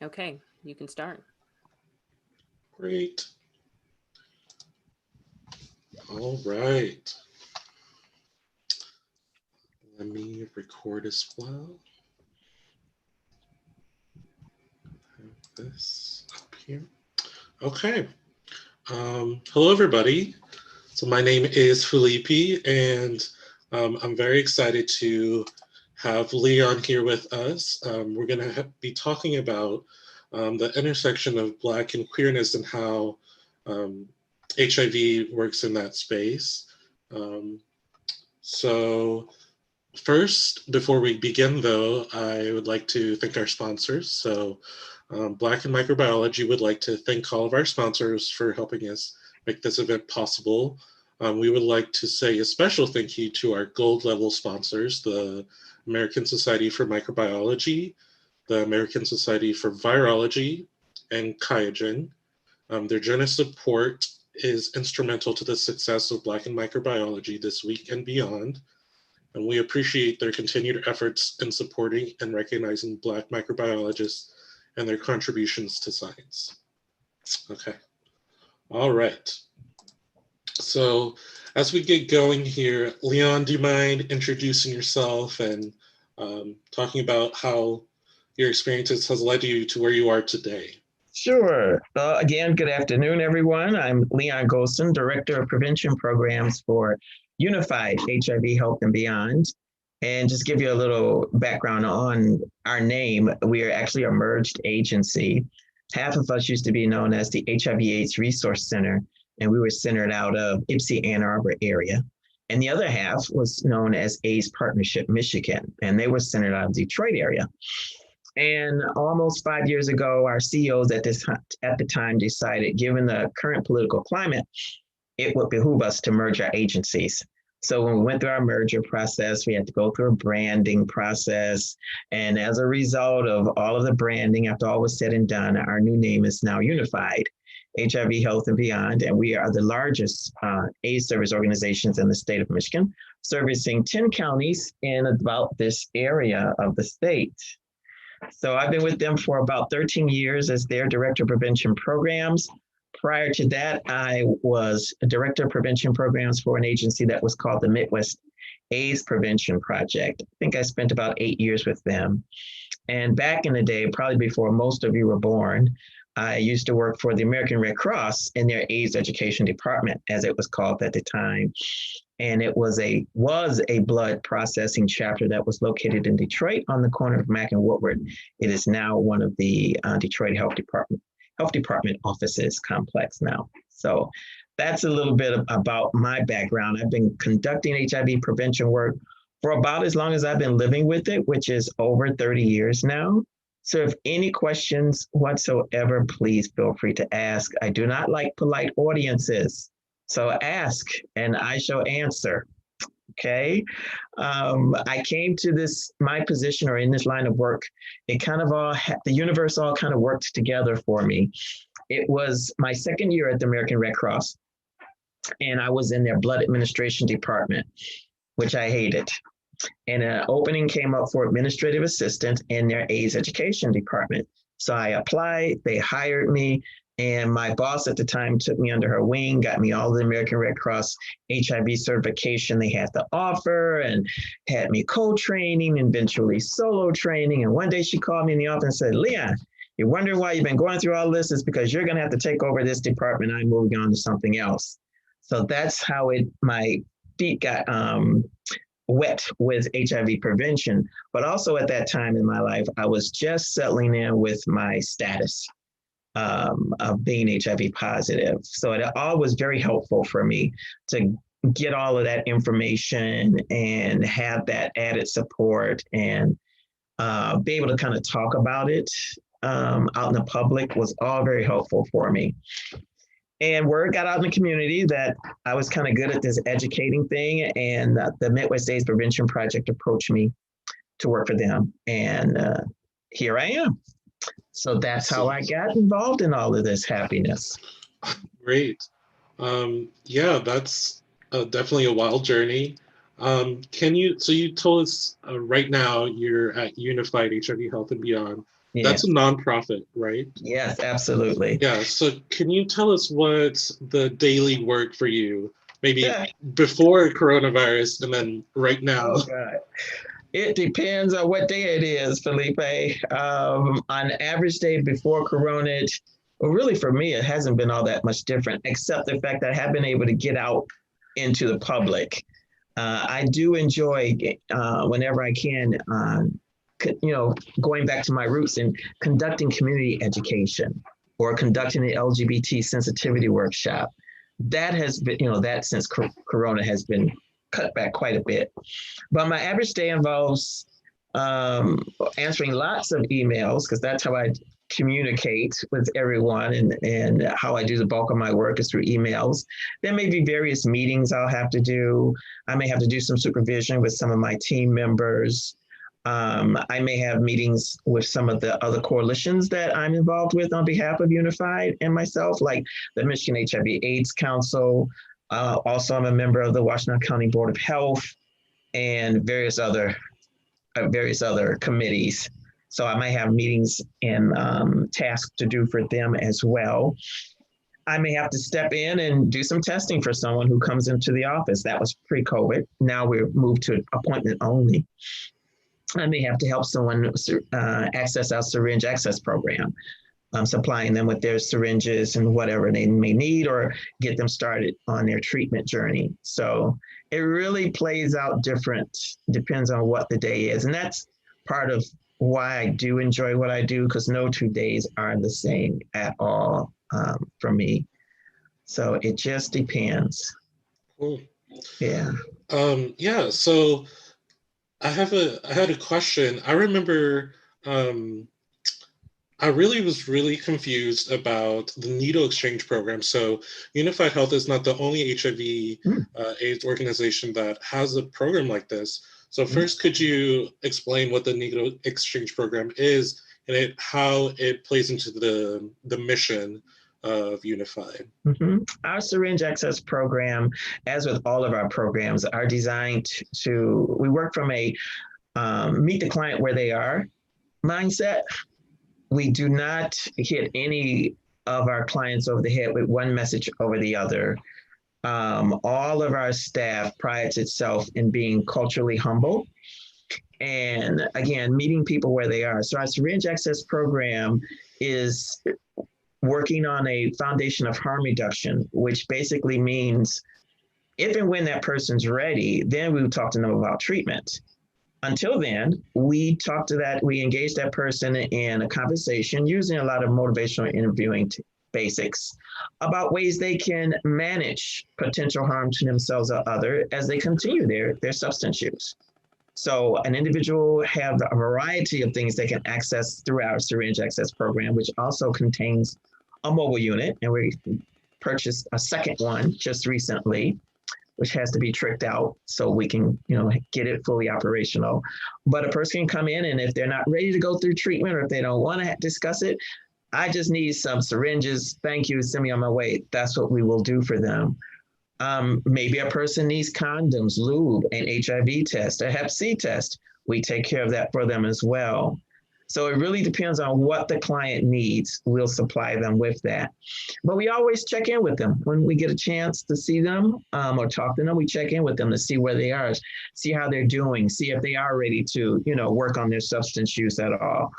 Okay, you can start. Great. All right. Let me record as well. Have this up here. Okay. Hello, everybody. So my name is Felipe, and I'm very excited to have Leon here with us. We're going to be talking about the intersection of Black and queerness and how um, HIV works in that space. Um, so first, before we begin, though, I would like to thank our sponsors. So Black and Microbiology would like to thank all of our sponsors for helping us make this event possible. We would like to say a special thank you to our gold level sponsors, the American Society for Microbiology, the American Society for Virology, and QIAGEN. Their generous support is instrumental to the success of Black and Microbiology this week and beyond, and we appreciate their continued efforts in supporting and recognizing Black microbiologists and their contributions to science. Okay, all right. So as we get going here, Leon, do you mind introducing yourself and talking about how your experiences has led you to where you are today? Sure. Again, good afternoon, everyone. I'm Leon Golson, Director of Prevention Programs for Unified HIV Health and Beyond. And just give you a little background on our name, we are actually a merged agency. Half of us used to be known as the HIV/AIDS Resource Center, and we were centered out of Ypsi, Ann Arbor area. And the other half was known as AIDS Partnership Michigan, and they were centered out of Detroit area. And almost 5 years ago, our CEOs at the time decided, given the current political climate, it would behoove us to merge our agencies. So when we went through our merger process, we had to go through a branding process. And as a result of all of the branding, after all was said and done, our new name is now Unified HIV Health and Beyond. And we are the largest AIDS service organizations in the state of Michigan, servicing 10 counties in about this area of the state. So I've been with them for about 13 years as their Director of Prevention Programs. Prior to that, I was a Director of Prevention Programs for an agency that was called the Midwest AIDS Prevention Project. I think I spent about 8 years with them. And back in the day, probably before most of you were born, I used to work for the American Red Cross in their AIDS Education Department, as it was called at the time. And it was a blood processing chapter that was located in Detroit on the corner of Mack and Woodward. It is now one of the Detroit Health Department offices complex now. So that's a little bit about my background. I've been conducting HIV prevention work for about as long as I've been living with it, which is over 30 years now. So if any questions whatsoever, please feel free to ask. I do not like polite audiences. So ask and I shall answer. Okay. I came to my position or in this line of work, it kind of the universe all kind of worked together for me. It was my second year at the American Red Cross, and I was in their blood administration department, which I hated. And an opening came up for administrative assistant in their AIDS education department. So I applied, they hired me, and my boss at the time took me under her wing, got me all the American Red Cross HIV certification they had to offer, and had me co-training and eventually solo training. And one day she called me in the office and said, Leon, you're wondering why you've been going through all this? It's because you're going to have to take over this department. I'm moving on to something else. So that's how my feet got wet with HIV prevention. But also at that time in my life, I was just settling in with my status of being HIV positive. So it all was very helpful for me to get all of that information and have that added support and be able to kind of talk about it out in the public was all very helpful for me. And word got out in the community that I was kind of good at this educating thing, and the Midwest AIDS Prevention Project approached me to work for them. And here I am. So that's how I got involved in all of this happiness. Great. Yeah, that's definitely a wild journey. So you told us right now you're at Unified HIV Health and Beyond. Yeah. That's a nonprofit, right? Yes, absolutely. Yeah. So can you tell us what's the daily work for you? Maybe Yeah. before coronavirus and then right now. Oh God. It depends on what day it is, Felipe. On average day before Corona, well, really for me, it hasn't been all that much different, except the fact that I have been able to get out into the public. I do enjoy whenever I can, going back to my roots and conducting community education or conducting an LGBT sensitivity workshop. That has been, that since Corona has been cut back quite a bit. But my average day involves um, answering lots of emails because that's how I communicate with everyone, and how I do the bulk of my work is through emails. There may be various meetings I'll have to do. I may have to do some supervision with some of my team members. I may have meetings with some of the other coalitions that I'm involved with on behalf of Unified and myself, like the Michigan HIV/AIDS Council. Also, I'm a member of the Washington County Board of Health and various other committees. So I might have meetings and tasks to do for them as well. I may have to step in and do some testing for someone who comes into the office. That was pre-COVID. Now we're moved to appointment only. I may have to help someone access our syringe access program, supplying them with their syringes and whatever they may need, or get them started on their treatment journey. So it really plays out different, depends on what the day is. And that's part of why I do enjoy what I do, because no 2 days are the same at all for me. So it just depends. Cool. Yeah. Yeah. So I had a question. I remember I was really confused about the needle exchange program. So Unified Health is not the only HIV AIDS organization that has a program like this. So first, could you explain what the needle exchange program is and how it plays into the mission of Unified? Our syringe access program, as with all of our programs, are designed we work from a meet the client where they are mindset. We do not hit any of our clients over the head with one message over the other. All of our staff prides itself in being culturally humble and, again, meeting people where they are. So our syringe access program is working on a foundation of harm reduction, which basically means if and when that person's ready, then we would talk to them about treatment. Until then, we engage that person in a conversation using a lot of motivational interviewing basics about ways they can manage potential harm to themselves or others as they continue their substance use. So an individual have a variety of things they can access through our syringe access program, which also contains a mobile unit, and we purchased a second one just recently, which has to be tricked out so we can, get it fully operational. But a person can come in, and if they're not ready to go through treatment, or if they don't want to discuss it, I just need some syringes. Thank you. Send me on my way. That's what we will do for them. Maybe a person needs condoms, lube, an HIV test, a Hep C test. We take care of that for them as well. So it really depends on what the client needs. We'll supply them with that. But we always check in with them. When we get a chance to see them or talk to them, we check in with them to see where they are, see how they're doing, see if they are ready to, work on their substance use at all.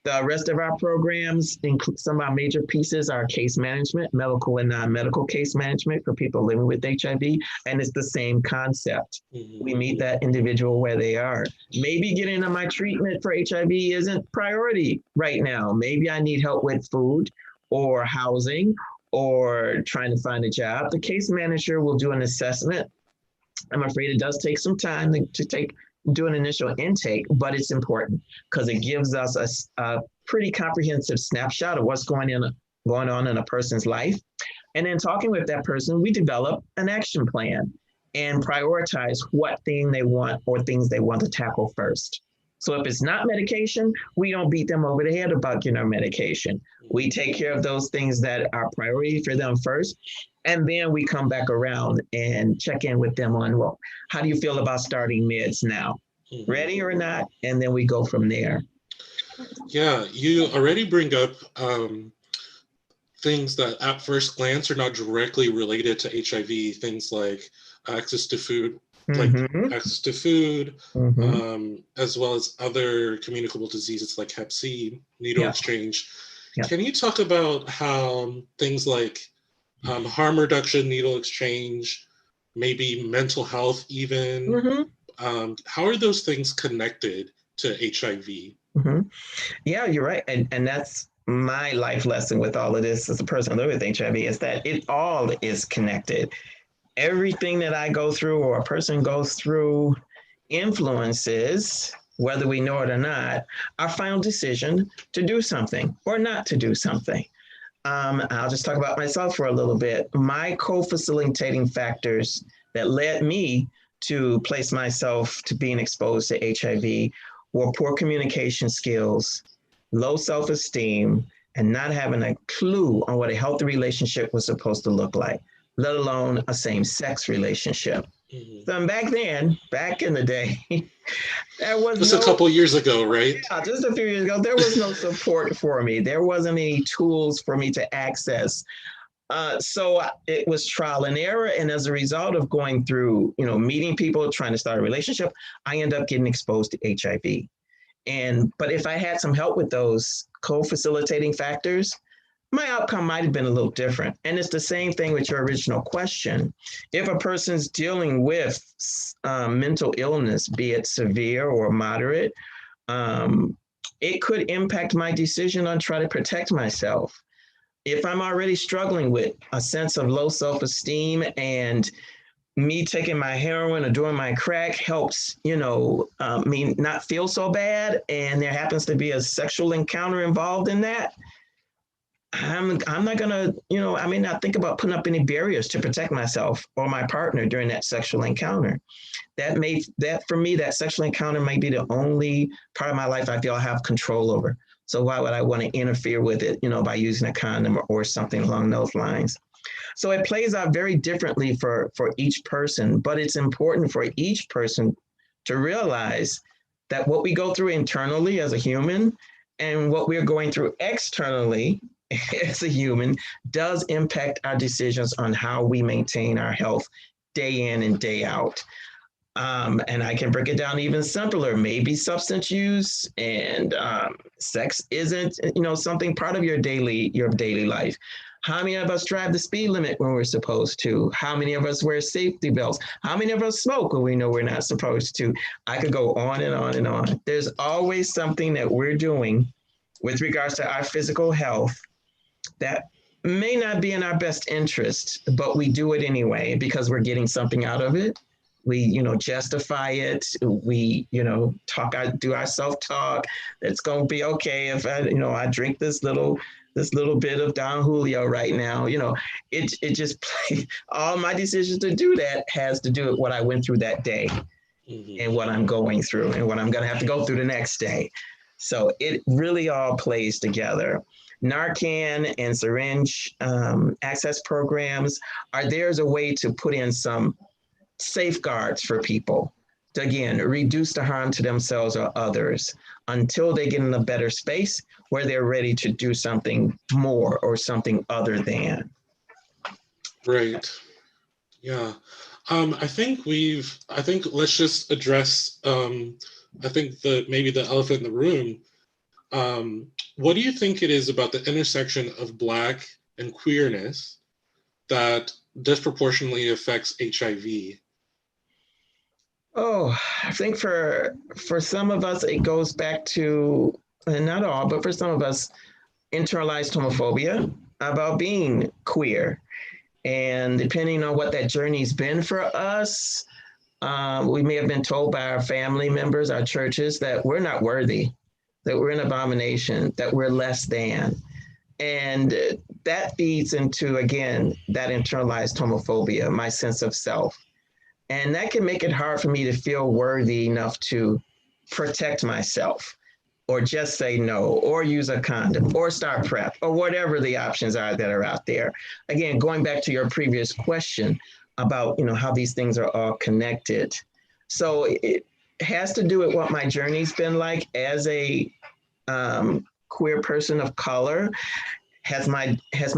The rest of our programs include some of our major pieces are case management, medical and non-medical case management for people living with HIV. And it's the same concept. We meet that individual where they are. Maybe getting on my treatment for HIV isn't priority right now. Maybe I need help with food or housing or trying to find a job. The case manager will do an assessment. I'm afraid it does take some time to do an initial intake, but it's important because it gives us a pretty comprehensive snapshot of what's going on in a person's life. And then talking with that person, we develop an action plan and prioritize what thing they want or things they want to tackle first. So if it's not medication, we don't beat them over the head about getting our medication. We take care of those things that are priority for them first. And then we come back around and check in with them on, well, how do you feel about starting meds now? Ready or not? And then we go from there. Yeah, you already bring up things that at first glance are not directly related to HIV, things like access to food, like Mm-hmm. access to food, Mm-hmm. as well as other communicable diseases like Hep C, needle Yeah. exchange. Yeah. Can you talk about how things like harm reduction, needle exchange, maybe mental health, even, Mm-hmm. how are those things connected to HIV? Mm-hmm. Yeah, you're right. And that's my life lesson with all of this as a person living with HIV is that it all is connected. Everything that I go through or a person goes through influences, whether we know it or not, our final decision to do something or not to do something. I'll just talk about myself for a little bit. My co-facilitating factors that led me to place myself to being exposed to HIV were poor communication skills, low self-esteem, and not having a clue on what a healthy relationship was supposed to look like, let alone a same-sex relationship. Mhm. So back then, back in the day, there was Just a no, couple years ago, right? yeah, just a few years ago, there was no support for me. There wasn't any tools for me to access. So it was trial and error, and as a result of going through, meeting people, trying to start a relationship, I ended up getting exposed to HIV. And but if I had some help with those co-facilitating factors, my outcome might have been a little different. And it's the same thing with your original question. If a person's dealing with mental illness, be it severe or moderate, um, it could impact my decision on trying to protect myself. If I'm already struggling with a sense of low self-esteem and me taking my heroin or doing my crack helps, me not feel so bad, and there happens to be a sexual encounter involved in that, I'm not gonna, I may not think about putting up any barriers to protect myself or my partner during that sexual encounter. That for me, that sexual encounter may be the only part of my life I feel I have control over. So why would I want to interfere with it, by using a condom or something along those lines? So it plays out very differently for each person, but it's important for each person to realize that what we go through internally as a human and what we're going through externally as a human does impact our decisions on how we maintain our health day in and day out. And I can break it down even simpler. Maybe substance use and sex isn't, something part of your daily life. How many of us drive the speed limit when we're supposed to? How many of us wear safety belts? How many of us smoke when we know we're not supposed to? I could go on and on and on. There's always something that we're doing with regards to our physical health that may not be in our best interest, but we do it anyway because we're getting something out of it. We, justify it. We, do our self-talk. It's going to be okay if I drink this little bit of Don Julio right now. It just all my decisions to do that has to do with what I went through that day Mhm. and what I'm going through and what I'm going to have to go through the next day. So it really all plays together. Narcan and syringe access programs are there as a way to put in some safeguards for people to, again, reduce the harm to themselves or others until they get in a better space where they're ready to do something more or something other than. Right. Yeah. I think let's just address, I think maybe the elephant in the room. What do you think it is about the intersection of Black and queerness that disproportionately affects HIV? Oh, I think for some of us it goes back to, and not all, but for some of us, internalized homophobia about being queer. And depending on what that journey's been for us, we may have been told by our family members, our churches, that we're not worthy, that we're an abomination, that we're less than. And that feeds into, again, that internalized homophobia, my sense of self. And that can make it hard for me to feel worthy enough to protect myself or just say no or use a condom or start PrEP or whatever the options are that are out there. Again, going back to your previous question about, how these things are all connected. So it has to do with what my journey's been like as a queer person of color, has my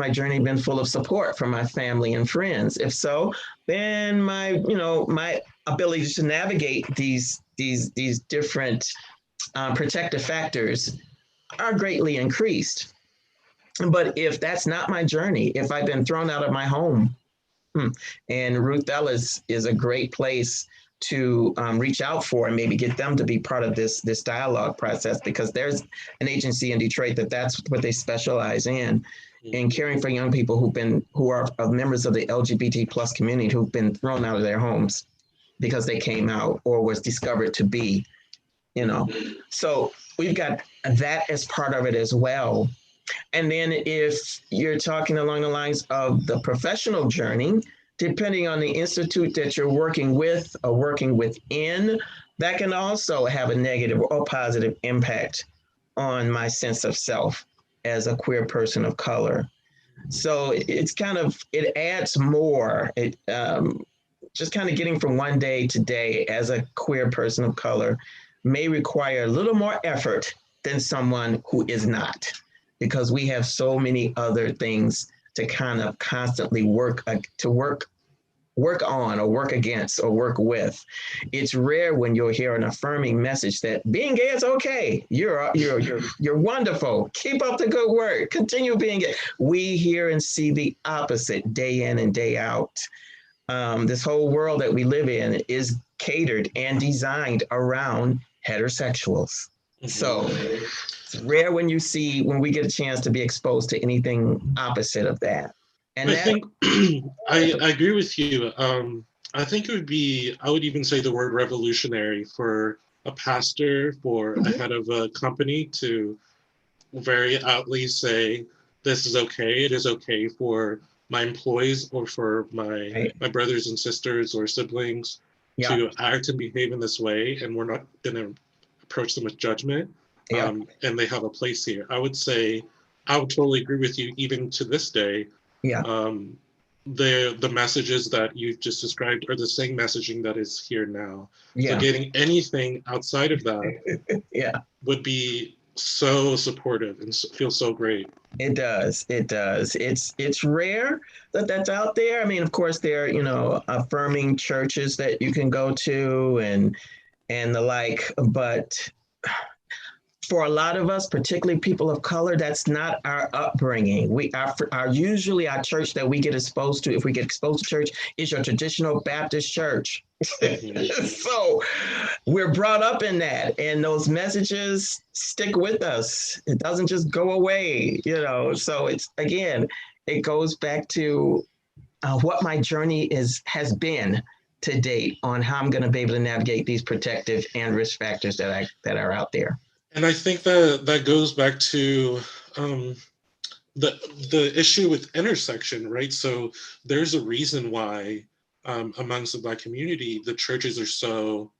journey been full of support from my family and friends? If so, then my ability to navigate these different protective factors are greatly increased. But if that's not my journey, if I've been thrown out of my home, and Ruth Ellis is a great place to reach out for and maybe get them to be part of this dialogue process, because there's an agency in Detroit that's what they specialize in caring for young people who are members of the LGBT plus community who've been thrown out of their homes because they came out or was discovered to be, So we've got that as part of it as well. And then if you're talking along the lines of the professional journey, depending on the institute that you're working with or working within, that can also have a negative or positive impact on my sense of self as a queer person of color. So it adds more. Just kind of getting from one day to day as a queer person of color may require a little more effort than someone who is not, because we have so many other things to kind of constantly work on or work against or work with. It's rare when you'll hear an affirming message that being gay is okay. You're wonderful. Keep up the good work. Continue being gay. We hear and see the opposite day in and day out. This whole world that we live in is catered and designed around heterosexuals. So it's rare when we get a chance to be exposed to anything opposite of that. And I think I agree with you. I think I would even say the word revolutionary for a pastor, for a head of a company to very outly say, this is okay. It is okay for my employees or for my brothers and sisters or siblings to act and behave in this way. And we're not going to approach them with judgment. And they have a place here. I would totally agree with you, even to this day. The messages that you've just described are the same messaging that is here now. So getting anything outside of that would be so supportive and feel so great. It does. It's rare that that's out there. I mean, of course, there are, affirming churches that you can go to and the like, but for a lot of us, particularly people of color, that's not our upbringing. Usually our church that we get exposed to, if we get exposed to church, is your traditional Baptist church. So we're brought up in that, and those messages stick with us. It doesn't just go away, So it goes back to what my journey has been to date on how I'm going to be able to navigate these protective and risk factors that are out there. And I think that goes back to the issue with intersection, right? So there's a reason why amongst the Black community, the churches are so,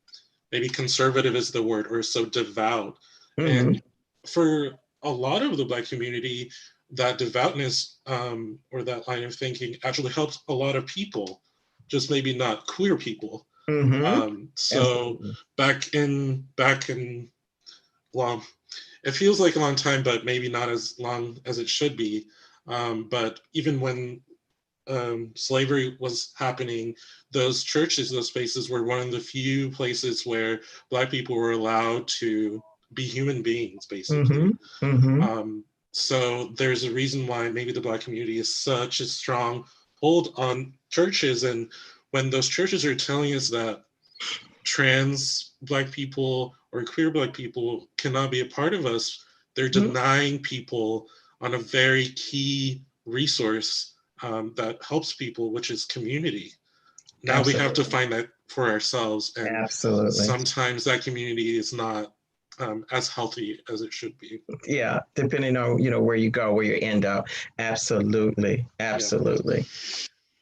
maybe conservative is the word, or so devout. And for a lot of the Black community, that devoutness or that line of thinking actually helps a lot of people, just maybe not queer people. So back in well, it feels like a long time, but maybe not as long as it should be. But even when slavery was happening, those churches, those spaces were one of the few places where Black people were allowed to be human beings, basically. So there's a reason why maybe the Black community is such a strong hold on churches. And when those churches are telling us that trans Black people or queer Black people cannot be a part of us, they're denying people on a very key resource that helps people, which is community. Now we have to find that for ourselves. And sometimes that community is not as healthy as it should be. Yeah, depending on, where you go, where you end up. Absolutely.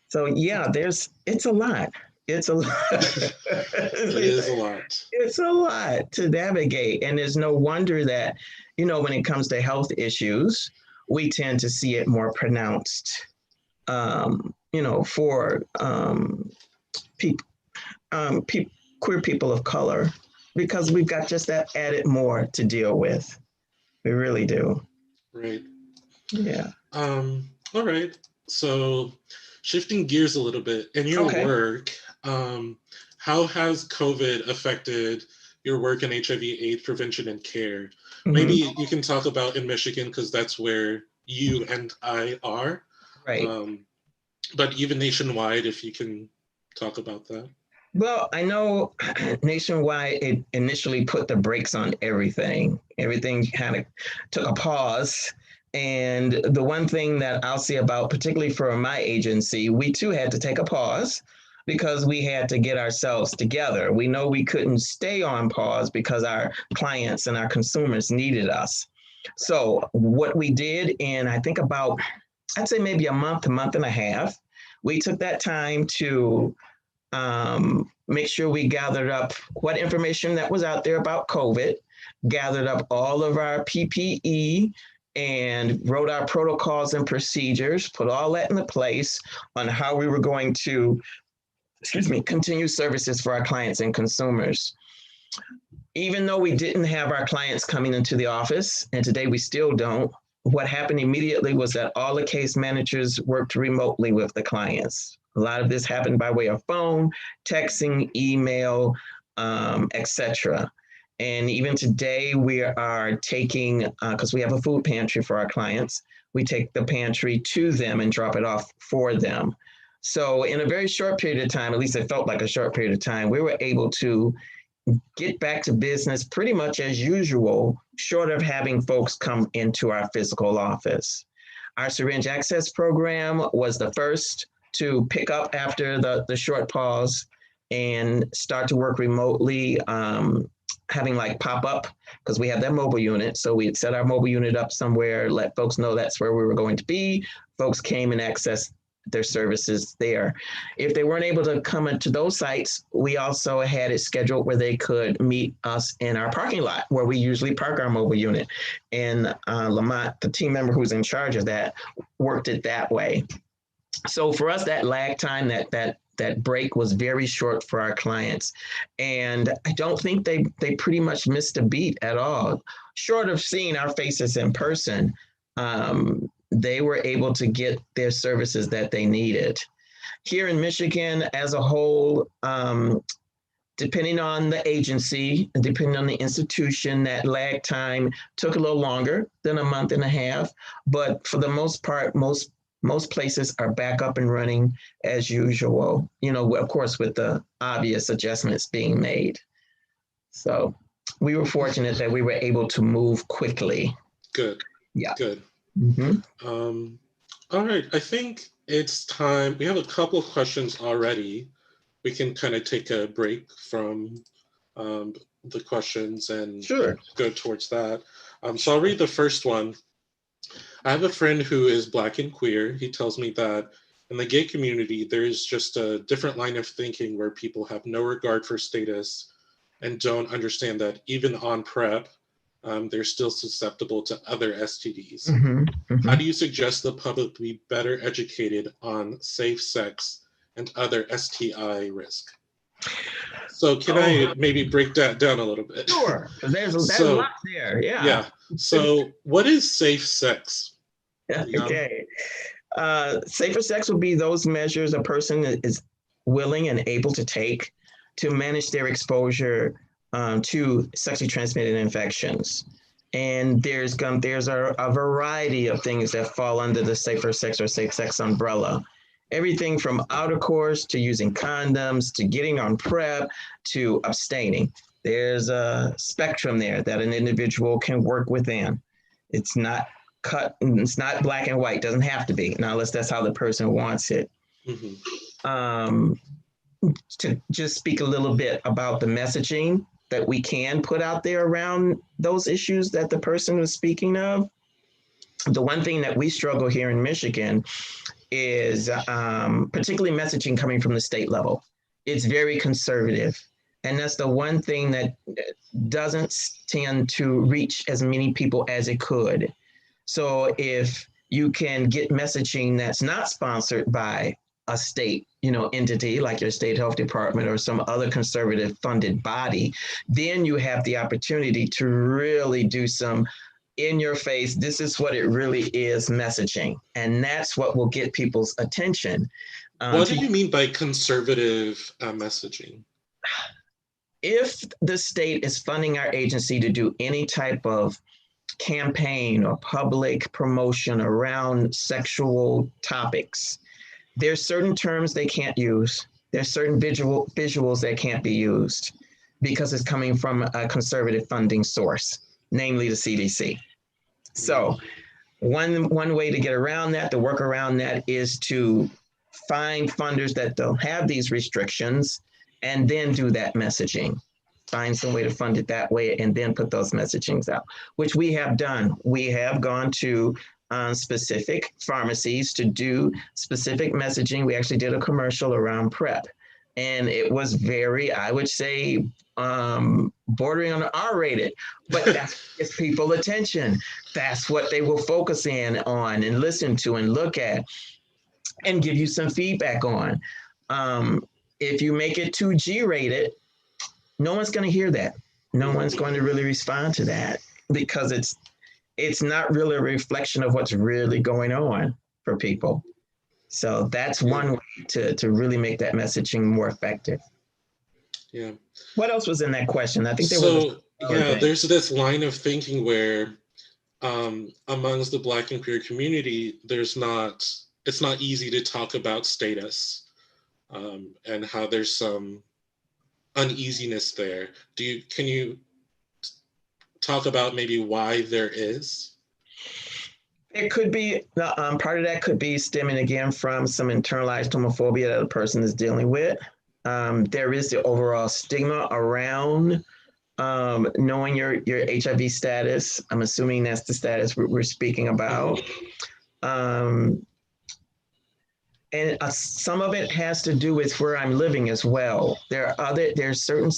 So it's a lot. It's a lot. It is a lot. It's a lot to navigate. And there's no wonder that, when it comes to health issues, we tend to see it more pronounced, for queer people of color, because we've got just that added more to deal with. We really do. Right. Yeah. All right. So shifting gears a little bit, in your Okay. work, how has COVID affected your work in HIV/AIDS prevention and care? Maybe Hmm. you can talk about in Michigan because that's where you and I are. Right. Um, but even nationwide, if you can talk about that. Well, I know nationwide it initially put the brakes on everything. Everything kind of took a pause. And the one thing that I'll say about, particularly for my agency, we too had to take a pause because we had to get ourselves together. We know we couldn't stay on pause because our clients and our consumers needed us. So, what we did in, I think about, I'd say maybe a month and a half, we took that time to make sure we gathered up what information that was out there about COVID, gathered up all of our PPE, and wrote our protocols and procedures, put all that into place on how we were going to, continue services for our clients and consumers. Even though we didn't have our clients coming into the office, and today we still don't, what happened immediately was that all the case managers worked remotely with the clients. A lot of this happened by way of phone, texting, email, etc. And even today, we are taking, because we have a food pantry for our clients, we take the pantry to them and drop it off for them. So, in a very short period of time, at least it felt like a short period of time, we were able to get back to business pretty much as usual, short of having folks come into our physical office. Our syringe access program was the first to pick up after the short pause and start to work remotely, having like pop up because we have that mobile unit. So we set our mobile unit up somewhere, let folks know that's where we were going to be. Folks came and accessed their services there. If they weren't able to come into those sites, we also had it scheduled where they could meet us in our parking lot where we usually park our mobile unit. And Lamont, the team member who's in charge of that, worked it that way. So for us, that lag time, that break was very short for our clients. And I don't think they pretty much missed a beat at all. Short of seeing our faces in person, they were able to get their services that they needed. Here in Michigan as a whole, depending on the agency, depending on the institution, that lag time took a little longer than a month and a half. But for the most part, most places are back up and running as usual, of course, with the obvious adjustments being made. So we were fortunate that we were able to move quickly. Good. Yeah. Good. Mm-hmm. All right. I think it's time. We have a couple of questions already. We can kind of take a break from the questions and Sure. go towards that. So I'll read the first one. I have a friend who is Black and queer. He tells me that in the gay community, there's just a different line of thinking where people have no regard for status and don't understand that even on PrEP, they're still susceptible to other STDs. Mm-hmm. Mm-hmm. How do you suggest the public be better educated on safe sex and other STI risk? So can I maybe break that down a little bit? Sure. There's a So lot there. Yeah. yeah. So what is safe sex? Okay. Safer sex would be those measures a person is willing and able to take to manage their exposure to sexually transmitted infections. And there's a variety of things that fall under the safer sex or safe sex umbrella. Everything from outer course to using condoms to getting on PrEP to abstaining. There's a spectrum there that an individual can work within. It's not it's not black and white, doesn't have to be, now unless that's how the person wants it. Mm-hmm. To just speak a little bit about the messaging that we can put out there around those issues that the person was speaking of. The one thing that we struggle here in Michigan is particularly messaging coming from the state level. It's very conservative. And that's the one thing that doesn't tend to reach as many people as it could. So if you can get messaging that's not sponsored by a state, entity like your state health department or some other conservative funded body, then you have the opportunity to really do some in your face, this is what it really is messaging. And that's what will get people's attention. What do you mean by conservative messaging? If the state is funding our agency to do any type of campaign or public promotion around sexual topics, there's certain terms they can't use. There's certain visuals that can't be used because it's coming from a conservative funding source, namely the CDC. So one way to get around that, to work around that, is to find funders that don't have these restrictions and then do that messaging. Find some way to fund it that way and then put those messagings out, which we have done. We have gone to specific pharmacies to do specific messaging. We actually did a commercial around PrEP, and it was very, I would say, bordering on R-rated, but that's what gets people attention. That's what they will focus in on and listen to and look at and give you some feedback on. If you make it too G-rated, no one's going to hear that. No one's going to really respond to that because it's not really a reflection of what's really going on for people. So that's one way to really make that messaging more effective. Yeah. What else was in that question? I think there was. There's this line of thinking where amongst the Black and queer community, it's not easy to talk about status and how there's some uneasiness there. Can you talk about maybe why there is? It could be, part of that could be stemming again from some internalized homophobia that a person is dealing with. There is the overall stigma around knowing your HIV status. I'm assuming that's the status we're speaking about. And some of it has to do with where I'm living as well. There's certain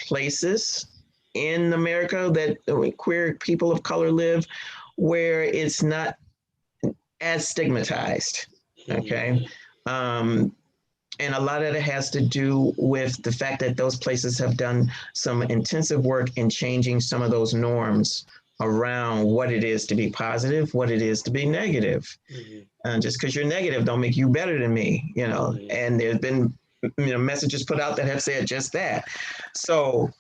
places in America that queer people of color live where it's not as stigmatized, okay? And a lot of it has to do with the fact that those places have done some intensive work in changing some of those norms around what it is to be positive, what it is to be negative. Just because you're negative don't make you better than me, you know? And there's been messages put out that have said just that. So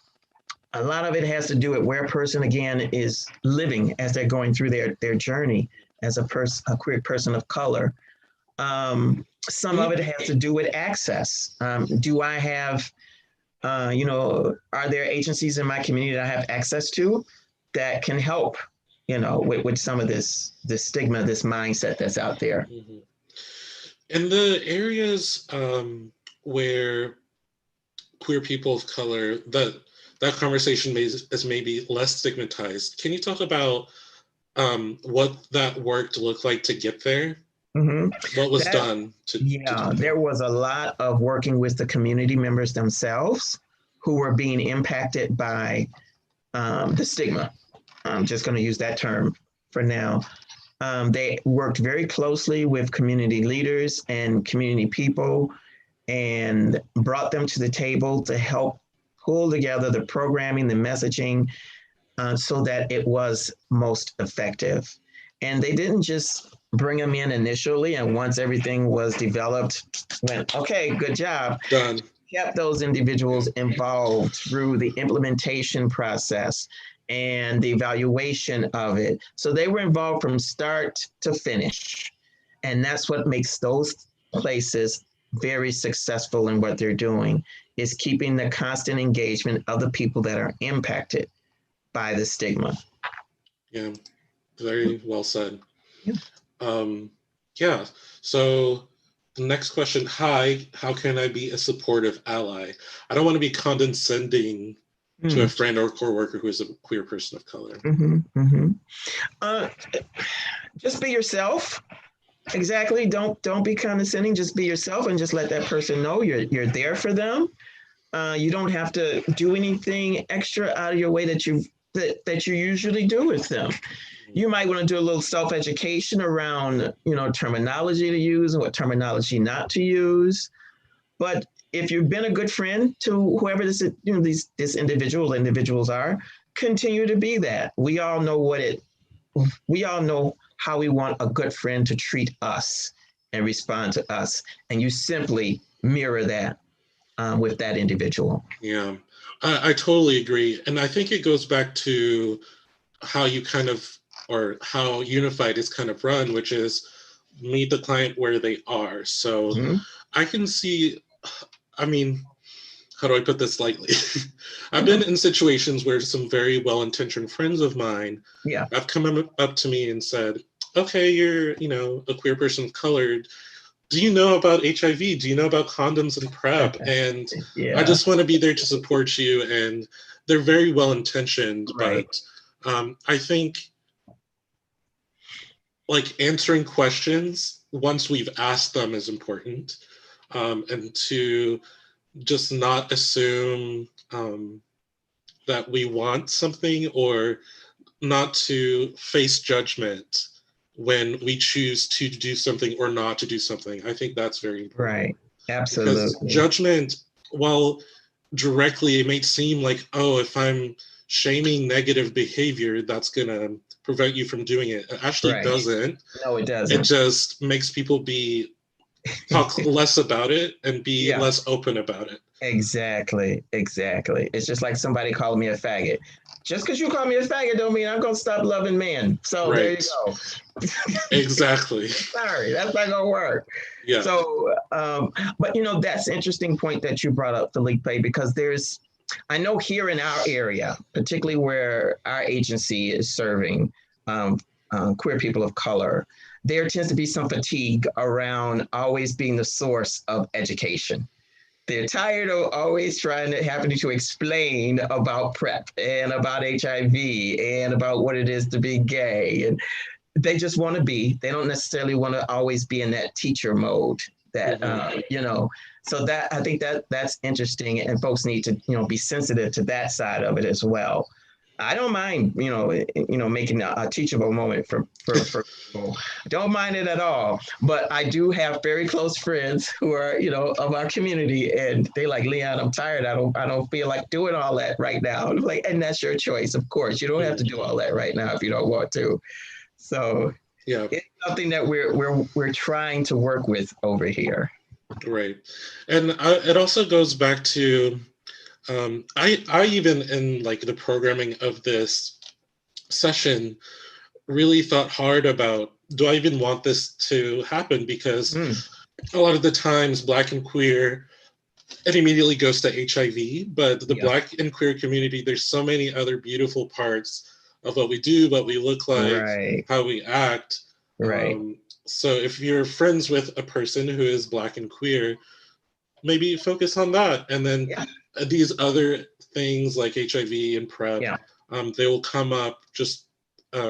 a lot of it has to do with where a person, again, is living as they're going through their journey as a queer person of color. Some of it has to do with access. Do I have, are there agencies in my community that I have access to that can help, with some of this stigma, this mindset that's out there? In the areas where queer people of color, that conversation is maybe less stigmatized. Can you talk about what that work looked like to get there? What was done to there was a lot of working with the community members themselves who were being impacted by the stigma. I'm just going to use that term for now. They worked very closely with community leaders and community people and brought them to the table to help pull together the programming, the messaging, so that it was most effective. And they didn't just bring them in initially, and once everything was developed, went, okay, good job. Done. Kept those individuals involved through the implementation process and the evaluation of it. So they were involved from start to finish. And that's what makes those places very successful in what they're doing, is keeping the constant engagement of the people that are impacted by the stigma. Yeah, very well said. Yeah. So the next question, hi, how can I be a supportive ally? I don't want to be condescending to a friend or coworker who is a queer person of color. Just be yourself. Exactly. Don't be condescending. Just be yourself and just let that person know you're there for them. You don't have to do anything extra out of your way that you usually do with them. You might want to do a little self-education around, terminology to use and what terminology not to use. But if you've been a good friend to whoever individuals are, continue to be that. We all know what it we all know how we want a good friend to treat us and respond to us. And you simply mirror that with that individual. Yeah, I totally agree. And I think it goes back to how you kind of, or how Unified is kind of run, which is meet the client where they are. So Mm-hmm. I can see, I mean, how do I put this lightly? I've been Mm-hmm. in situations where some very well-intentioned friends of mine Yeah. have come up to me and said, okay, you're, a queer person of color. Do you know about HIV? Do you know about condoms and PrEP? And I Yeah. just want to be there to support you. And they're very well-intentioned, Right. but I think like answering questions once we've asked them is important, and to just not assume that we want something, or not to face judgment when we choose to do something or not to do something. I think that's very important, Right. because Absolutely. judgment, while directly it may seem like, oh, if I'm shaming negative behavior, that's going to prevent you from doing it. It actually Right. doesn't. No, it It doesn't. just makes people be talk less about it and be Yeah. less open about it. Exactly, exactly. It's just like somebody calling me a faggot. Just because you call me a faggot don't mean I'm gonna stop loving men. So there you Right. go. Exactly. Sorry, that's not gonna work. Yeah. So, but that's an interesting point that you brought up, Felipe, because I know here in our area, particularly where our agency is serving um, queer people of color, there tends to be some fatigue around always being the source of education. They're tired of always having to explain about PrEP and about HIV and about what it is to be gay. And they don't necessarily want to always be in that teacher mode that, Mm-hmm. so that I think that's interesting, and folks need to, be sensitive to that side of it as well. I don't mind, making a teachable moment for people. I don't mind it at all. But I do have very close friends who are, of our community, and they like, Leon, I'm tired. I don't feel like doing all that right now. And I'm like, and that's your choice, of course. You don't have to do all that right now if you don't want to. So Yeah. it's something that we're trying to work with over here. Right. And it also goes back to I even in like the programming of this session really thought hard about, do I even want this to happen? Because Mm, a lot of the times Black and queer, it immediately goes to HIV, but the yeah. Black and queer community, there's so many other beautiful parts of what we do, what we look like, Right. how we act. Right. Um, so if you're friends with a person who is Black and queer, maybe focus on that. And then Yeah. these other things like HIV and PrEP, Yeah. they will come up just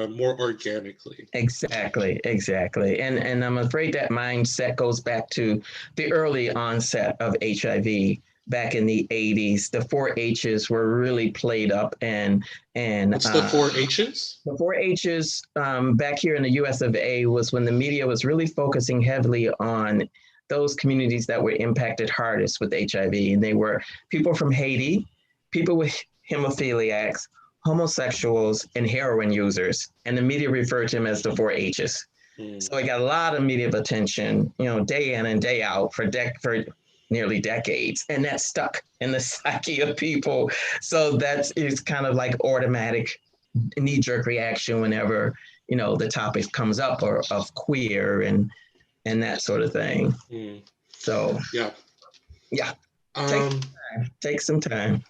more organically. Exactly, exactly. And I'm afraid that mindset goes back to the early onset of HIV back in the 80s. The four H's were really played up, and What's the four H's? the four H's back here in the US of A was when the media was really focusing heavily on those communities that were impacted hardest with HIV. And they were people from Haiti, people with hemophiliacs, homosexuals, and heroin users. And the media referred to them as the four H's. Hmm. So it got a lot of media attention, day in and day out for nearly decades. And that stuck in the psyche of people. So it's kind of like automatic knee-jerk reaction whenever, the topic comes up of queer and that sort of thing. Hmm. So Yeah. yeah, take Um, take some time.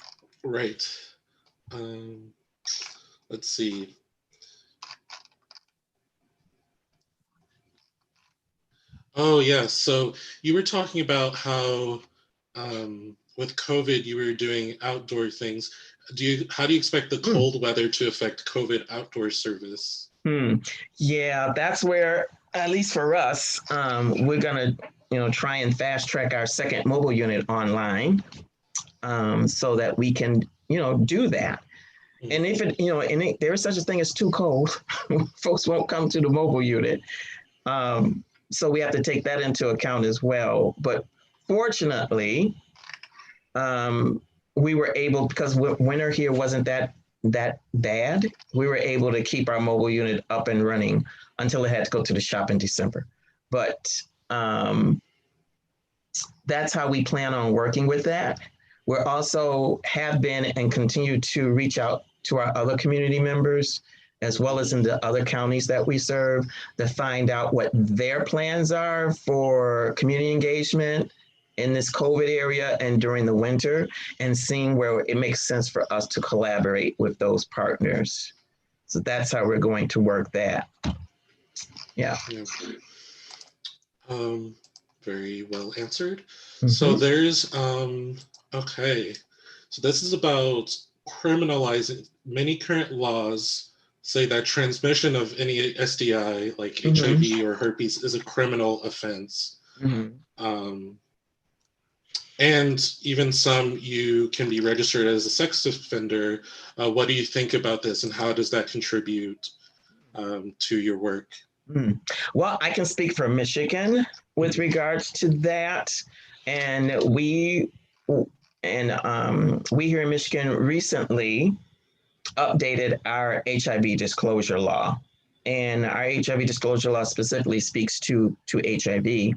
right. Um, let's see. Oh, yeah. So you were talking about how with COVID you were doing outdoor things. How do you expect the Mm. cold weather to affect COVID outdoor service? Yeah, that's where, at least for us, we're gonna, try and fast track our second mobile unit online, so that we can, do that. Hmm. And if there is such a thing as too cold, folks won't come to the mobile unit. So we have to take that into account as well. But fortunately, we were able, because winter here wasn't that that bad, we were able to keep our mobile unit up and running until it had to go to the shop in December. But that's how we plan on working with that. We're also have been and continue to reach out to our other community members, as well as in the other counties that we serve, to find out what their plans are for community engagement in this COVID area and during the winter, and seeing where it makes sense for us to collaborate with those partners. So that's how we're going to work that. Yeah. Very well answered. Mm-hmm. So there's, okay. So this is about criminalizing. Many current laws say that transmission of any STI, like HIV or herpes, is a criminal offense. And even some, you can be registered as a sex offender. What do you think about this, and how does that contribute to your work? Well, I can speak for Michigan with regards to that. And we here in Michigan recently updated our HIV disclosure law. And our HIV disclosure law specifically speaks to HIV.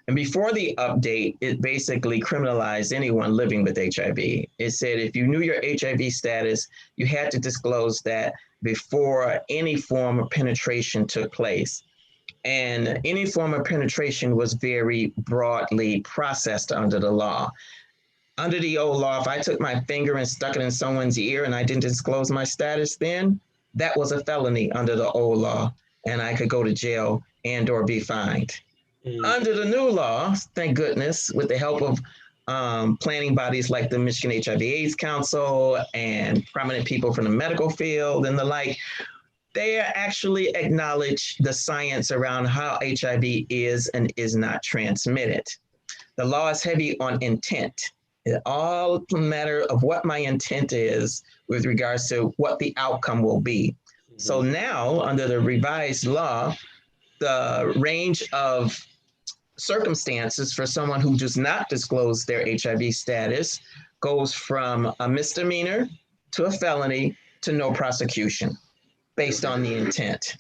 And before the update, it basically criminalized anyone living with HIV. It said if you knew your HIV status, you had to disclose that before any form of penetration took place. And any form of penetration was very broadly processed under the law. Under the old law, if I took my finger and stuck it in someone's ear and I didn't disclose my status then, that was a felony under the old law, and I could go to jail and or be fined. Under the new law, thank goodness, with the help of planning bodies like the Michigan HIV/AIDS Council and prominent people from the medical field and the like, they actually acknowledge the science around how HIV is and is not transmitted. The law is heavy on intent. It's all a matter of what my intent is with regards to what the outcome will be. So now, under the revised law, the range of circumstances for someone who does not disclose their HIV status goes from a misdemeanor to a felony to no prosecution based on the intent.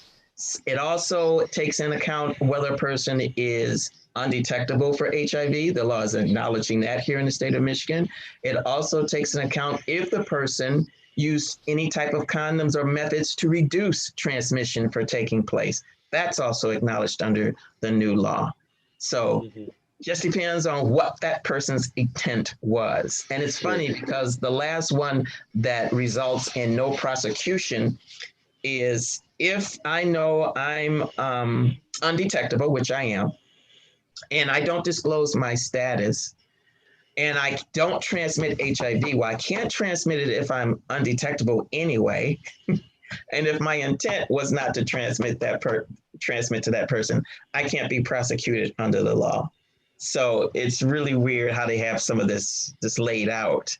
It also takes into account whether a person is undetectable for HIV. The law is acknowledging that here in the state of Michigan. It also takes into account if the person used any type of condoms or methods to reduce transmission for taking place. That's also acknowledged under the new law. So just depends on what that person's intent was. And it's funny because the last one that results in no prosecution is if I know I'm undetectable, which I am, and I don't disclose my status, and I don't transmit HIV. Well, I can't transmit it if I'm undetectable anyway. And if my intent was not to transmit to that person, I can't be prosecuted under the law. So it's really weird how they have some of this laid out.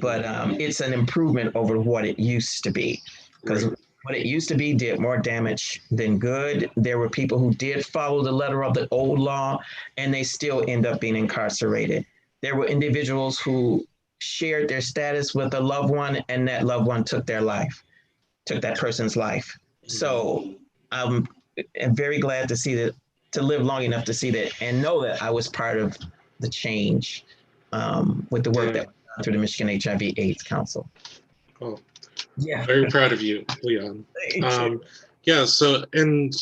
But it's an improvement over what it used to be. Because what it used to be did more damage than good. There were people who did follow the letter of the old law, and they still end up being incarcerated. There were individuals who shared their status with a loved one, and that loved one took that person's life. So I'm very glad to see that, to live long enough to see that and know that I was part of the change with the work that was done through the Michigan HIV/AIDS Council. Oh, yeah. Very proud of you, Leon. Yeah, so, and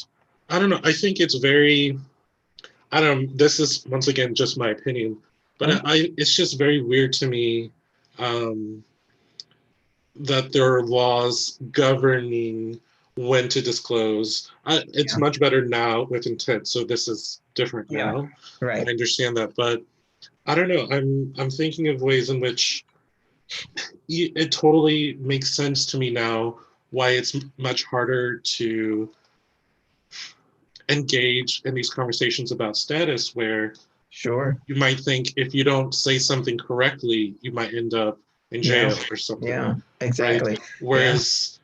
I don't know, I think it's very, I don't know, this is once again just my opinion, but it's just very weird to me that there are laws governing when to disclose. It's much better now with intent, so this is different now. Right. I understand that, but I don't know. I'm thinking of ways in which it totally makes sense to me now why it's much harder to engage in these conversations about status, where you might think if you don't say something correctly, you might end up in jail or something. Yeah, exactly. Right? Whereas,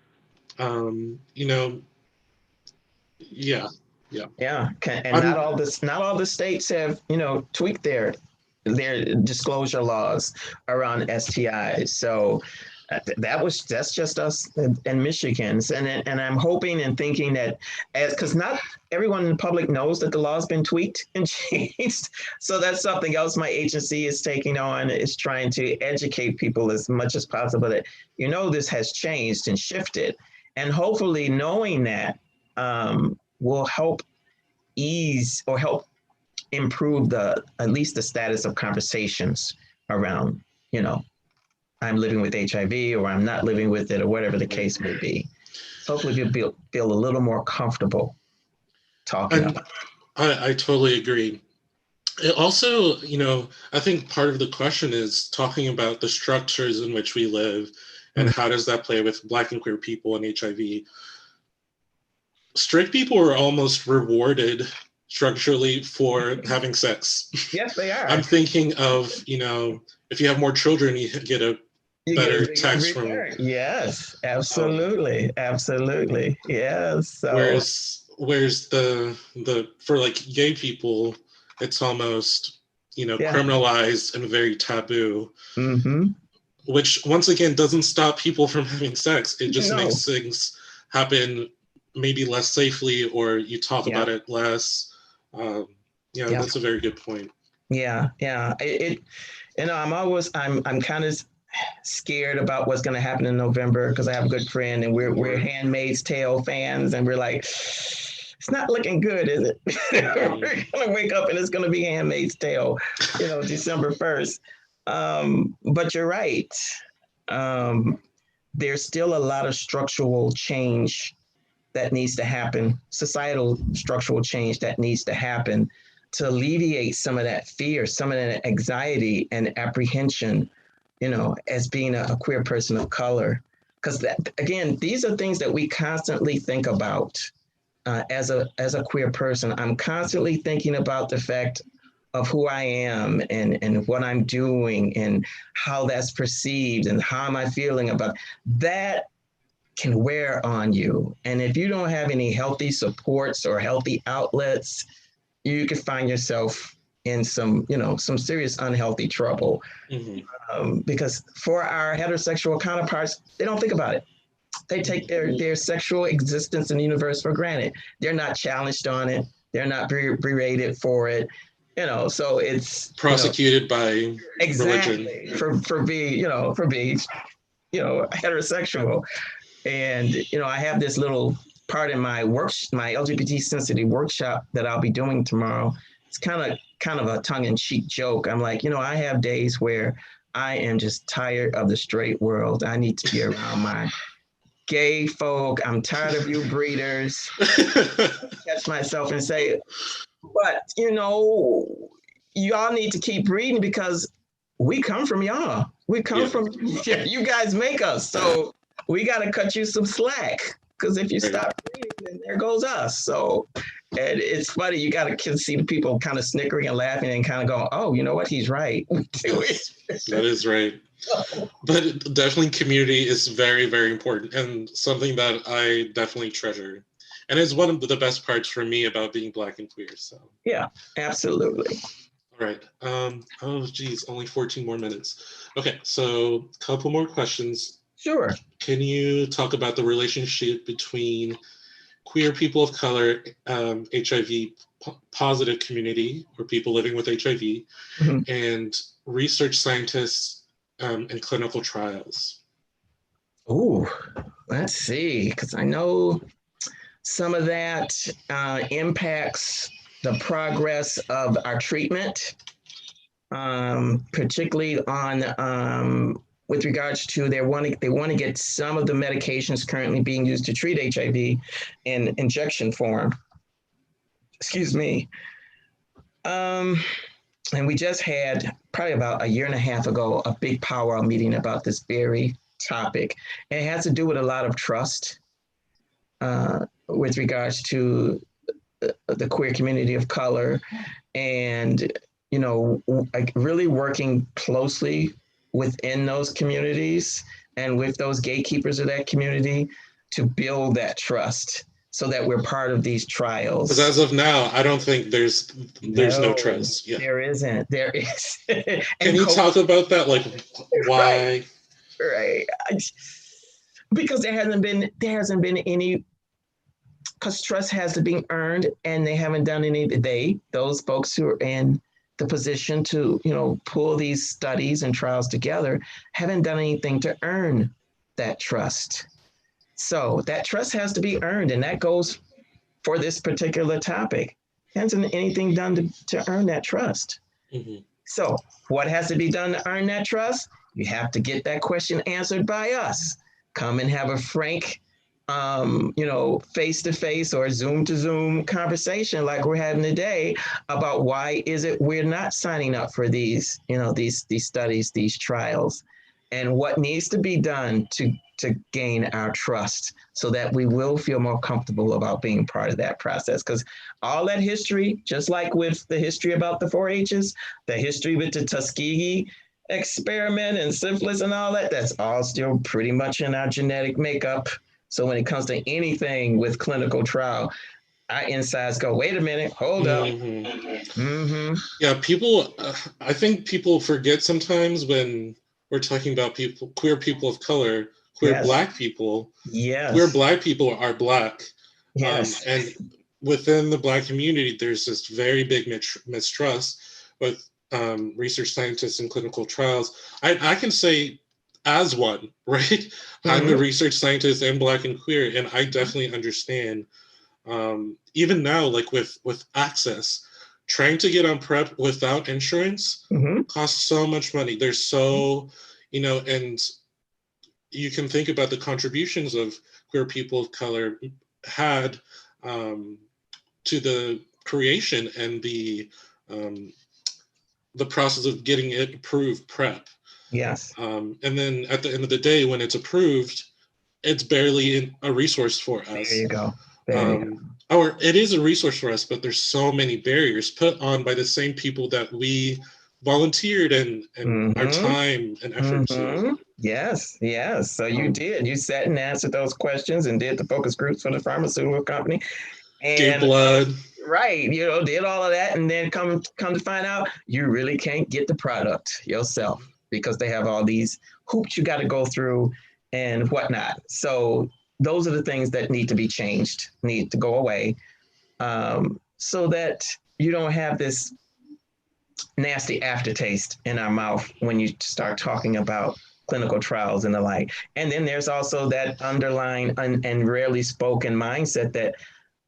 you know, yeah. And not all the states have, tweaked their disclosure laws around STIs. So That's just us in Michigan, and I'm hoping and thinking that because not everyone in the public knows that the law's been tweaked and changed, so that's something else my agency is taking on, is trying to educate people as much as possible that this has changed and shifted, and hopefully knowing that will help ease or help improve at least the status of conversations around I'm living with HIV or I'm not living with it or whatever the case may be. So hopefully people feel a little more comfortable talking And about it. I totally agree. It also, I think part of the question is talking about the structures in which we live and how does that play with Black and queer people and HIV. Straight people are almost rewarded structurally for having sex. Yes, they are. I'm thinking of, if you have more children, you get a better tax from. Yes, absolutely. Absolutely. Yes. So, Whereas the for like gay people, it's almost, yeah. criminalized and very taboo. Mm-hmm. Which once again doesn't stop people from having sex. It just No. makes things happen maybe less safely, or you talk about it less. That's a very good point. Yeah. I'm kind of scared about what's going to happen in November because I have a good friend and we're Handmaid's Tale fans, and we're like, it's not looking good, is it? We're going to wake up and it's going to be Handmaid's Tale, December 1st. But you're right. There's still a lot of structural change that needs to happen, societal structural change that needs to happen to alleviate some of that fear, some of that anxiety and apprehension, as being a queer person of color. Because again, these are things that we constantly think about as a queer person. I'm constantly thinking about the fact of who I am and what I'm doing and how that's perceived and how am I feeling about that can wear on you. And if you don't have any healthy supports or healthy outlets, you could find yourself in some serious unhealthy trouble. Mm-hmm. Because for our heterosexual counterparts, they don't think about it. They take their sexual existence in the universe for granted. They're not challenged on it. They're not berated for it. So it's prosecuted by exactly religion for being heterosexual. And I have this little part in my LGBT sensitive workshop that I'll be doing tomorrow. It's kind of a tongue-in-cheek joke. I'm like, I have days where I am just tired of the straight world. I need to be around my gay folk. I'm tired of you breeders. Catch myself and say, but y'all need to keep breeding because we come from y'all. We come from you guys make us. So we got to cut you some slack because if you stop breeding, then there goes us. So, and it's funny, you got to see the people kind of snickering and laughing and kind of going, oh, you know what? He's right. That is right. But definitely community is very, very important and something that I definitely treasure. And it's one of the best parts for me about being Black and queer. So yeah, absolutely. All right. Oh, geez, only 14 more minutes. Okay, so a couple more questions. Sure. Can you talk about the relationship between queer people of color, HIV positive community, or people living with HIV, and research scientists and clinical trials? Oh, let's see, because I know some of that impacts the progress of our treatment, particularly on with regards to they want to get some of the medications currently being used to treat HIV in injection form. Excuse me. And we just had probably about a year and a half ago a big powwow meeting about this very topic. And it has to do with a lot of trust with regards to the queer community of color, and like really working closely within those communities and with those gatekeepers of that community to build that trust so that we're part of these trials. Because as of now, I don't think there's no trust. Yeah. There isn't. There is. Can you talk about that? Like, why? Right. Right. Because there hasn't been any, because trust has to be earned, and they haven't done any. Those folks who are in the position to, pull these studies and trials together, haven't done anything to earn that trust. So that trust has to be earned, and that goes for this particular topic. Hasn't anything done to earn that trust. Mm-hmm. So what has to be done to earn that trust? You have to get that question answered by us. Come and have a frank, face to face or Zoom to Zoom conversation like we're having today about why is it we're not signing up for these studies, these trials, and what needs to be done to gain our trust so that we will feel more comfortable about being part of that process. Because all that history, just like with the history about the 4-H's, the history with the Tuskegee experiment and syphilis and all that, that's all still pretty much in our genetic makeup. So when it comes to anything with clinical trial, our insides go, wait a minute, hold up. Mm-hmm. Mm-hmm. Yeah, I think people forget sometimes when we're talking about queer people of color, queer Yes. Black people. Yes. Queer Black people are Black. Yes. And within the Black community, there's this very big mistrust with research scientists and clinical trials. I can say as one, right? Mm-hmm. I'm a research scientist and Black and queer, and I definitely understand. Even now, like with access, trying to get on PrEP without insurance costs so much money. There's so, and you can think about the contributions of queer people of color had to the creation and the process of getting it approved PrEP. Yes. And then at the end of the day, when it's approved, it's barely a resource for us. There you go. Or it is a resource for us, but there's so many barriers put on by the same people that we volunteered and our time and effort to. Yes. So you sat and answered those questions and did the focus groups for the pharmaceutical company. And gave blood. Right. Did all of that, and then come to find out you really can't get the product yourself because they have all these hoops you got to go through and whatnot. So those are the things that need to be changed, need to go away, so that you don't have this nasty aftertaste in our mouth when you start talking about clinical trials and the like. And then there's also that underlying and rarely spoken mindset that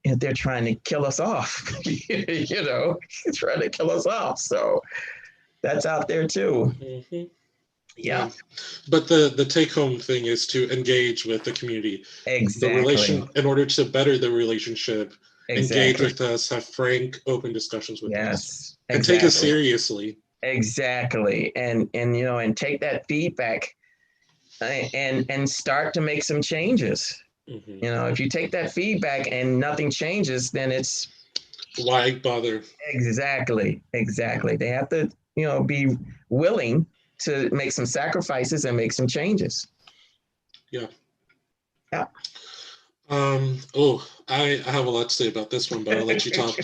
they're trying to kill us off, trying to kill us off. So that's out there too. Mm-hmm. Yeah. But the take home thing is to engage with the community. Exactly. In order to better the relationship, engage with us, have frank, open discussions with us. And take us seriously. Exactly. And take that feedback and start to make some changes. If you take that feedback and nothing changes, then it's why bother? Exactly. They have to, be willing to make some sacrifices and make some changes. Yeah. Yeah. I have a lot to say about this one, but I'll let you talk.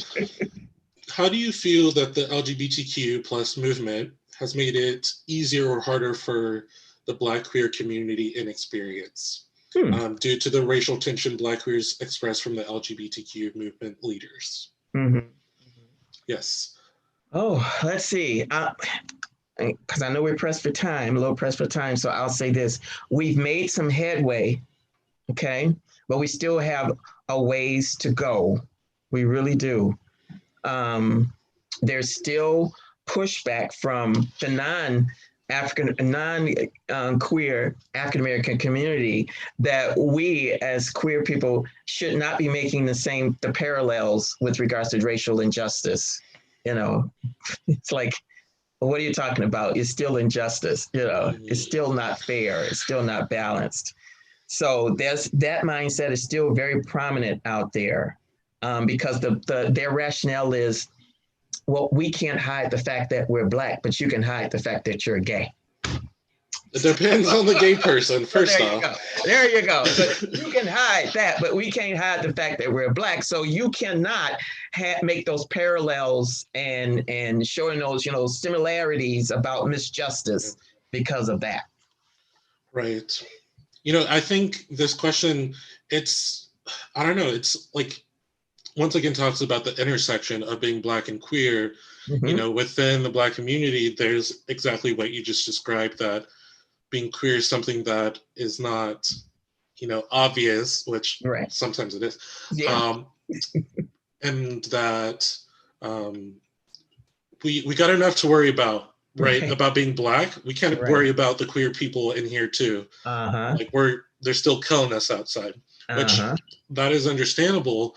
How do you feel that the LGBTQ plus movement has made it easier or harder for the Black queer community in experience due to the racial tension Black queers express from the LGBTQ movement leaders? Yes. Oh, let's see. Because I know we're a little pressed for time. So I'll say this. We've made some headway, okay? But we still have a ways to go. We really do. There's still pushback from the non-queer African-American community that we as queer people should not be making the parallels with regards to racial injustice. It's like, what are you talking about? It's still injustice. It's still not fair. It's still not balanced. So that mindset is still very prominent out there because their rationale is, well, we can't hide the fact that we're Black, but you can hide the fact that you're gay. It depends on the gay person, first off. There you go. So you can hide that, but we can't hide the fact that we're Black. So you cannot make those parallels and showing those, similarities about misjustice because of that. Right. You know, I think this question, I don't know, it's like, once again, talks about the intersection of being Black and queer. You Mm-hmm. know, within the Black community, there's exactly what you just described, that being queer is something that is not, obvious, which Right. sometimes it is. Yeah. Um, and that um, we got enough to worry about, right? Right. About being Black. We can't Right. worry about the queer people in here too. Uh-huh. Like, they're still killing us outside, which Uh-huh. that is understandable.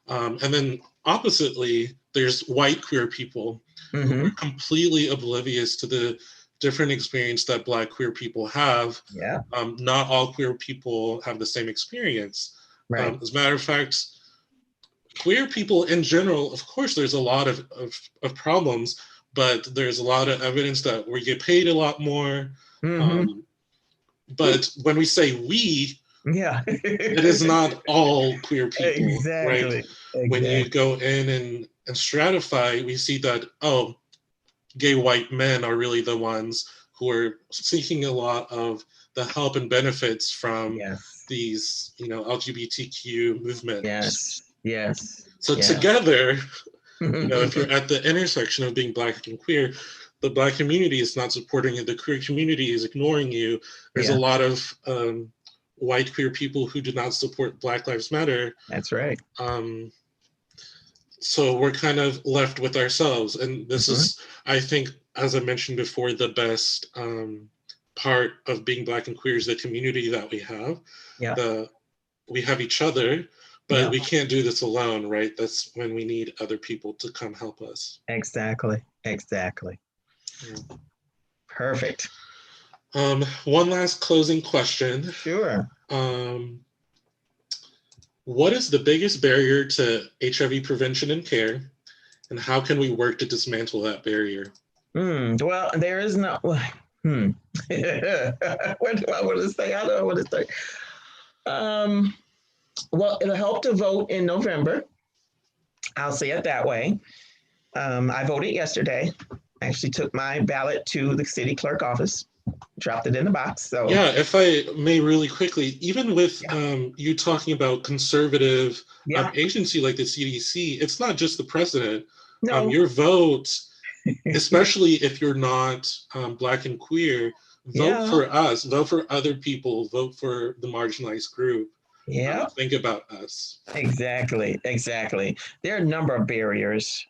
And then oppositely, there's white queer people who Mm-hmm. are completely oblivious to the different experience that Black queer people have. Yeah. Not all queer people have the same experience. Right. As a matter of fact, queer people in general, of course, there's a lot of problems, but there's a lot of evidence that we get paid a lot more. Mm-hmm. Um, but when we say we, Yeah. it is not all queer people, right? Exactly. When you Exactly. go in and stratify, we see that, oh, gay white men are really the ones who are seeking a lot of the help and benefits from Yes. these, LGBTQ movements. Yes. Yes. So Yeah. together, if you're at the intersection of being Black and queer, the Black community is not supporting you, the queer community is ignoring you. There's a Yeah. lot of white queer people who do not support Black Lives Matter. That's right. Um, so we're kind of left with ourselves. And this Mm-hmm. is, I think, as I mentioned before, the best part of being Black and queer is the community that we have. Yeah. We have each other, but Yeah. we can't do this alone, right? That's when we need other people to come help us. Exactly. Exactly. Yeah. Perfect. One last closing question. Sure. Um, what is the biggest barrier to HIV prevention and care, and how can we work to dismantle that barrier? Well, there is no. What do I want to say? I don't know what to say. Um, well, it'll help to vote in November. I'll say it that way. I voted yesterday. I actually took my ballot to the city clerk office, dropped it in the box. So, Yeah, if I may really quickly, even with yeah, you talking about conservative yeah, agency like the CDC, it's not just the president. no, Your vote, especially if you're not Black and queer, vote yeah, for us, vote for other people, vote for the marginalized group. yeah, Think about us. exactly, exactly. There are a number of barriers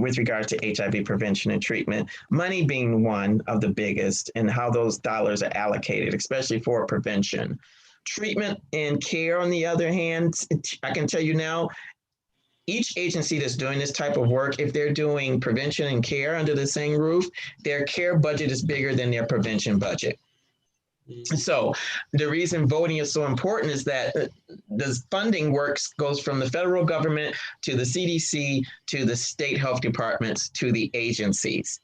with regard to HIV prevention and treatment, money being one of the biggest, and how those dollars are allocated, especially for prevention. Treatment and care, on the other hand, I can tell you now, each agency that's doing this type of work, if they're doing prevention and care under the same roof, their care budget is bigger than their prevention budget. Mhm. So the reason voting is so important is that the funding goes from the federal government to the CDC to the state health departments to the agencies.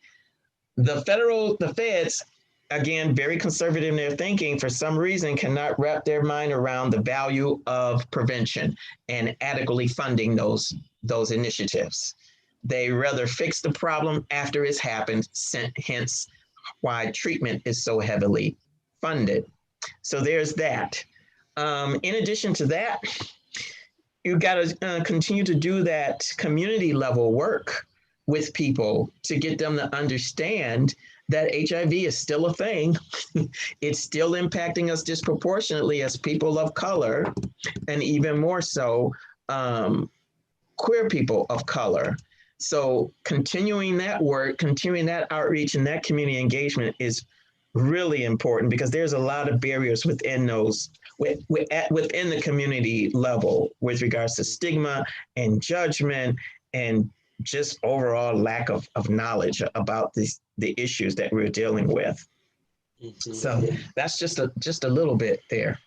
The feds, again, very conservative in their thinking, for some reason cannot wrap their mind around the value of prevention and adequately funding those initiatives. They rather fix the problem after it's happened, hence why treatment is so heavily funded. So there's that. In addition to that, you got to continue to do that community level work with people to get them to understand that HIV is still a thing. It's still impacting us disproportionately as people of color, and even more so, queer people of color. So continuing that work, continuing that outreach and that community engagement is really important, because there's a lot of barriers within within the community level with regards to stigma and judgment and just overall lack of knowledge about the issues that we're dealing with. Mhm. So that's just a little bit there.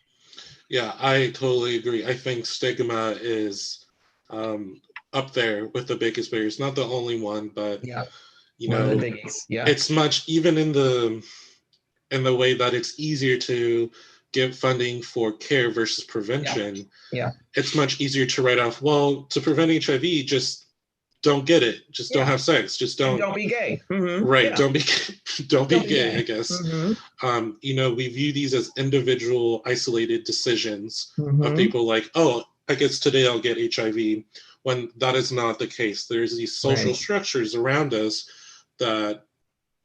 Yeah, I totally agree. I think stigma is up there with the biggest barriers. Not the only one, but Yeah, you one of the know, biggest. Yeah, it's much, even in the way that it's easier to give funding for care versus yeah, prevention. yeah, It's much easier to write off, well, to prevent HIV, just don't get it. Just don't Yeah. have sex. Just And don't. don't be gay. Mm-hmm. Right. Yeah. Don't be don't be Don't be gay, I gay. guess. Mm-hmm. You know, we view these as individual, isolated decisions of Mm-hmm. people like, oh, I guess today I'll get HIV, when that is not the case. There's these social Right. structures around us that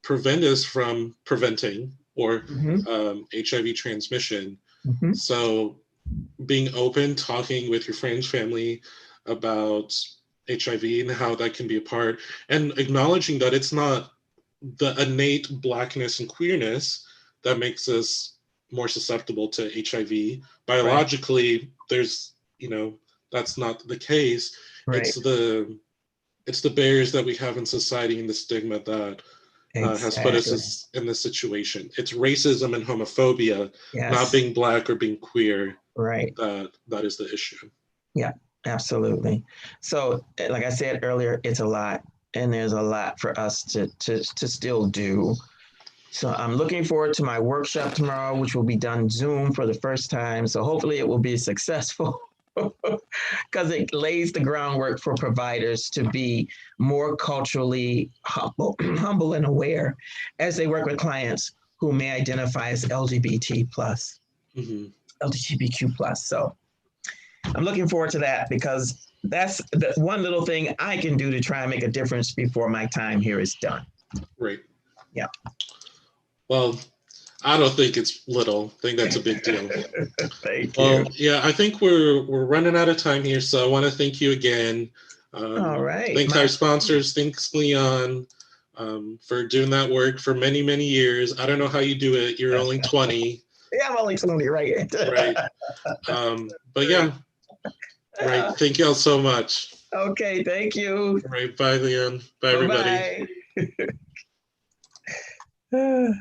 prevent us from preventing or Mm-hmm. HIV transmission. Mm-hmm. So being open, talking with your friends, family about HIV and how that can be a part, and acknowledging that it's not the innate blackness and queerness that makes us more susceptible to HIV. Right. Biologically, there's, you know, that's not the case. Right. It's the barriers that we have in society and the stigma that has put us Exactly. in this situation. It's racism and homophobia, not Yes. being black or being queer, Right. that is the issue. Yeah, absolutely. So, like I said earlier, it's a lot, and there's a lot for us to still do. So I'm looking forward to my workshop tomorrow, which will be done Zoom for the first time. So hopefully it will be successful because it lays the groundwork for providers to be more culturally humble and aware as they work with clients who may identify as LGBT plus, Mm-hmm. LGBTQ plus. So I'm looking forward to that because that's the one little thing I can do to try and make a difference before my time here is done. Right. Yeah. Well, I don't think it's little. I think that's a big deal. Thank you. Well, yeah, I think we're running out of time here, so I want to thank you again. All right. Thank our sponsors. Thanks, Leon, for doing that work for many, many years. I don't know how you do it. You're only 20. Yeah, I'm only 20, right? Right. But yeah, right. Thank you all so much. Okay, thank you. Right. Bye, Leon. Bye, everybody. Bye-bye.